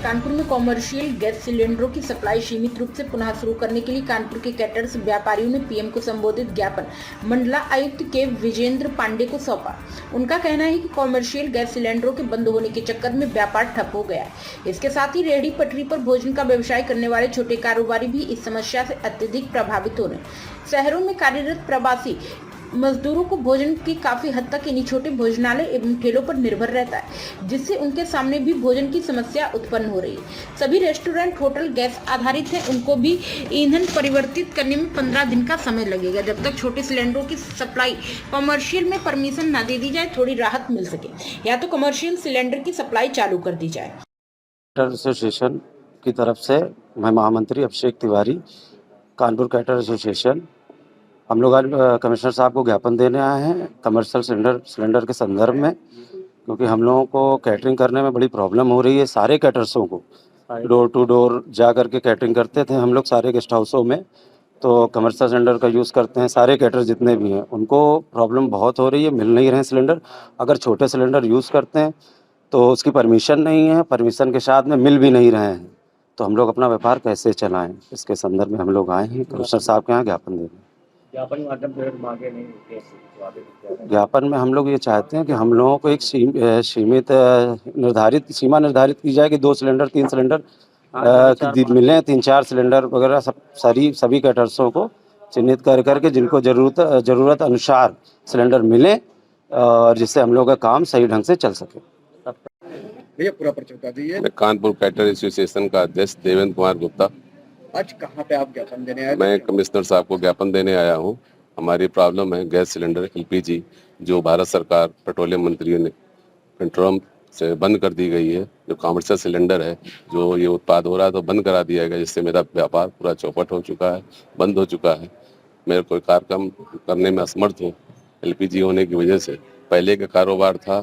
कानपुर में commercial gas सिलेंडरों की सप्लाई सीमित रूप से पुनः शुरू करने के लिए कानपुर के कैटर्स व्यापारियों ने पीएम को संबोधित ज्ञापन मंडला आयुक्त के विजेंद्र पांडे को सौंपा। उनका कहना है कि कॉमर्शियल गैस सिलेंडरों के बंद होने के चक्कर में व्यापार ठप हो गया है। इसके साथ ही रेहड़ी पटरी पर भोजन का व्यवसाय करने वाले छोटे कारोबारी भी इस समस्या से अत्यधिक प्रभावित हो रहे हैं। शहरों में कार्यरत प्रवासी मजदूरों को भोजन की काफी हद तक इन्हीं छोटे भोजनालय एवं ठेलों पर निर्भर रहता है, जिससे उनके सामने भी भोजन की समस्या उत्पन्न हो रही है। सभी रेस्टोरेंट होटल गैस आधारित हैं, उनको भी ईंधन परिवर्तित करने में 15 दिन का समय लगेगा। जब तक छोटे सिलेंडरों की सप्लाई कमर्शियल में परमिशन न दे दी जाए, थोड़ी राहत मिल सके, या तो कमर्शियल सिलेंडर की सप्लाई चालू कर दी जाए। एसोसिएशन की तरफ से मैं महामंत्री अभिषेक तिवारी, कानपुर कैटर एसोसिएशन, हम लोग आज कमिश्नर साहब को ज्ञापन देने आए हैं कमर्शियल सिलेंडर के संदर्भ में, क्योंकि हम लोगों को कैटरिंग करने में बड़ी प्रॉब्लम हो रही है। सारे कैटर्सों को डोर टू डोर जा करके कैटरिंग करते थे हम लोग सारे गेस्ट हाउसों में, तो कमर्शियल सिलेंडर का यूज़ करते हैं। सारे कैटर जितने भी हैं उनको प्रॉब्लम बहुत हो रही है, मिल नहीं रहे हैं सिलेंडर। अगर छोटे सिलेंडर यूज़ करते हैं तो उसकी परमिशन नहीं है, परमिशन के साथ में मिल भी नहीं रहे हैं, तो हम लोग अपना व्यापार कैसे चलाएं, इसके संदर्भ में हम लोग आए हैं कमिश्नर साहब के यहाँ ज्ञापन देने। ज्ञापन में हम लोग ये चाहते हैं कि हम लोगों को एक सीमित निर्धारित सीमा निर्धारित की जाए कि 2 सिलेंडर 3 सिलेंडर मिलें, 3-4 सिलेंडर वगैरह सभी कैटर्सों को चिन्हित कर करके जिनको ज़रूरत अनुसार सिलेंडर मिले, और जिससे हम लोग का काम सही ढंग से चल सके। भैया पूरा परिचय बता दीजिए। मैं कानपुर कैटर एसोसिएशन का अध्यक्ष देवेंद्र कुमार गुप्ता। आज कहाँ पे आप ज्ञापन देने आए? मैं कमिश्नर साहब को ज्ञापन देने आया हूँ। हमारी प्रॉब्लम है गैस सिलेंडर एलपीजी, जो भारत सरकार पेट्रोलियम मंत्री ने कंट्रोल से बंद कर दी गई है। जो कमर्शियल सिलेंडर है, जो ये उत्पाद हो रहा है तो बंद करा दिया गया, जिससे मेरा व्यापार पूरा चौपट हो चुका है, बंद हो चुका है। मेरे कोई कार्यक्रम करने में असमर्थ हूँ एलपीजी होने की वजह से। पहले का कारोबार था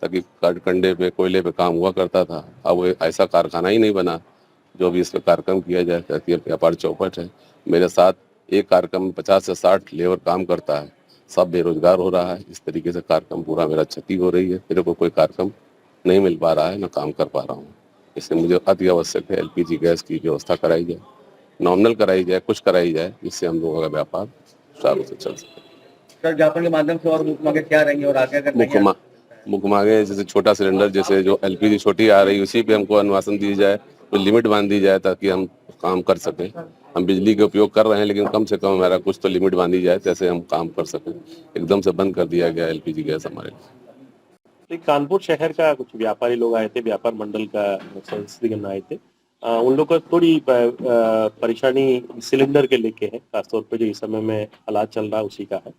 ताकि कंडे पे कोयले पे काम हुआ करता था, अब वो ऐसा कारखाना ही नहीं बना जो भी इस पर कार्यक्रम किया जाए, ताकि व्यापार चौपट है। मेरे साथ एक कार्यक्रम में 50 से 60 लेबर काम करता है, सब बेरोजगार हो रहा है। इस तरीके से कार्यक्रम पूरा मेरा क्षति हो रही है। मेरे को कोई कार्यक्रम नहीं मिल पा रहा है, न काम कर पा रहा हूँ। इसलिए मुझे अति आवश्यक है एलपीजी गैस की व्यवस्था कराई जाए, नॉमिनल कराई जाए, कुछ कराई जाए, जिससे हम लोगों का व्यापार सुचारू से चल सके। सर, ज्ञापन के माध्यम से और मुख्य मांगे क्या रहेंगी और आगे अगर मुख्य मांगे जैसे छोटा सिलेंडर, जैसे जो एलपीजी छोटी आ रही है उसी पे हमको अनुवासन दी जाए, कोई लिमिट बांध दी जाए ताकि हम काम कर सकें। हम बिजली का उपयोग कर रहे हैं, लेकिन कम से कम हमारा कुछ तो लिमिट बांधी जाए, जैसे हम काम कर सकें। एकदम से बंद कर दिया गया एलपीजी गैस हमारे लिए। कानपुर शहर का कुछ व्यापारी लोग आए थे, व्यापार मंडल का सदस्यगण आए थे। उन लोग को थोड़ी परेशानी सिलेंडर के लेके है, खासतौर पे जो इस समय में हालात चल रहा है उसी का है।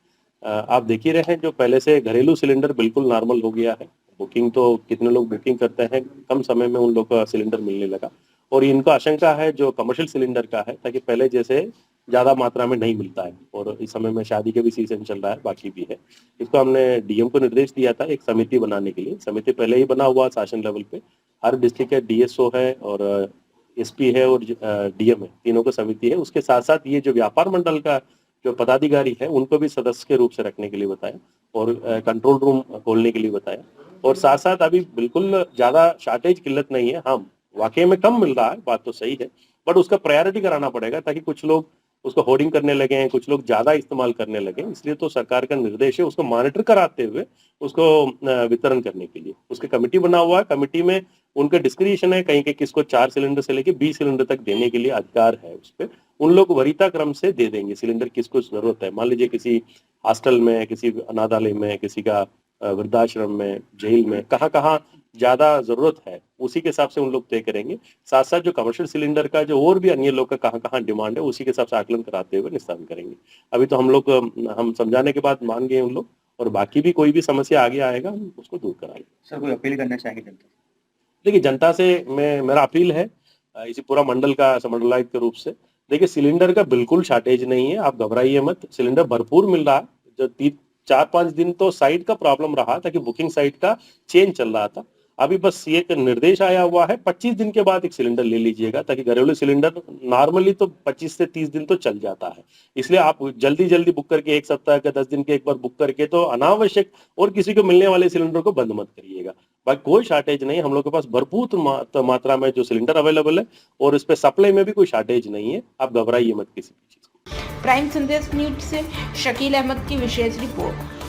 आप देख ही रहे हैं, जो पहले से घरेलू सिलेंडर बिल्कुल नॉर्मल हो गया है। बुकिंग तो कितने लोग बुकिंग करते हैं, कम समय में उन लोग का सिलेंडर मिलने लगा। और इनको आशंका है जो कमर्शियल सिलेंडर का है, ताकि पहले जैसे ज़्यादा मात्रा में नहीं मिलता है। और इस समय में शादी के भी सीजन चल रहा है, बाकी भी है। इसको हमने डीएम को निर्देश दिया था एक समिति बनाने के लिए। समिति पहले ही बना हुआ शासन लेवल पे, हर डिस्ट्रिक्ट का डीएसओ है और एसपी है और डीएम है, तीनों को समिति है। उसके साथ साथ ये जो व्यापार मंडल का जो पदाधिकारी है उनको भी सदस्य के रूप से रखने के लिए बताया, और कंट्रोल रूम खोलने के लिए बताया। और साथ साथ अभी बिल्कुल ज़्यादा शॉर्टेज किल्लत नहीं है। हाँ, वाकई में कम मिल रहा है, बात तो सही है, बट उसका प्रायोरिटी कराना पड़ेगा, ताकि कुछ लोग उसको होर्डिंग करने लगे हैं, कुछ लोग ज़्यादा इस्तेमाल करने लगे। इसलिए तो सरकार का निर्देश है उसको मॉनिटर कराते हुए उसको वितरण करने के लिए। उसकी कमेटी बना हुआ है, कमेटी में उनका डिस्क्रिप्शन है, कहीं के किसको 4 सिलेंडर से लेके 20 सिलेंडर तक देने के लिए अधिकार है उस पर। उन लोग वरीयता क्रम से दे देंगे सिलेंडर किसको जरूरत है। मान लीजिए किसी हॉस्टल में, किसी अनाथालय में, किसी का वृद्धाश्रम में, जेल में, कहाँ कहाँ ज्यादा जरूरत है, उसी के हिसाब से उन लोग तय करेंगे। साथ साथ जो कमर्शियल सिलेंडर का जो और भी अन्य लोग का कहाँ कहाँ डिमांड है, उसी के हिसाब से आकलन कराते हुए निस्तारण करेंगे। अभी तो हम समझाने के बाद मान गए उन लोग, और बाकी भी कोई भी समस्या आगे आएगा हम उसको दूर कराएंगे। सर, कोई अपील करना चाहेंगे जनता से? देखिए, जनता से मेरा अपील है इसी पूरा मंडल का समंडलायुक्त के रूप से, देखिए सिलेंडर का बिल्कुल शॉर्टेज नहीं है, आप घबराइए मत। सिलेंडर भरपूर मिल रहा है। जो 4-5 दिन तो साइट का प्रॉब्लम रहा था कि बुकिंग साइट का चेंज चल रहा था। अभी बस ये एक निर्देश आया हुआ है, 25 दिन के बाद एक सिलेंडर ले लीजिएगा, ताकि घरेलू सिलेंडर नॉर्मली तो 25 से 30 दिन तो चल जाता है। इसलिए आप जल्दी जल्दी बुक करके 1 सप्ताह का 10 दिन के एक बार बुक करके तो अनावश्यक और किसी को मिलने वाले सिलेंडर को बंद मत करिएगा। बाकी कोई शॉर्टेज नहीं, हम लोग के पास भरपूर मात्रा में जो सिलेंडर अवेलेबल है और इस पे सप्लाई में भी कोई शॉर्टेज नहीं है, आप घबराइए मत किसी भी चीज को। प्राइम संदेश न्यूज से शकील अहमद की विशेष रिपोर्ट।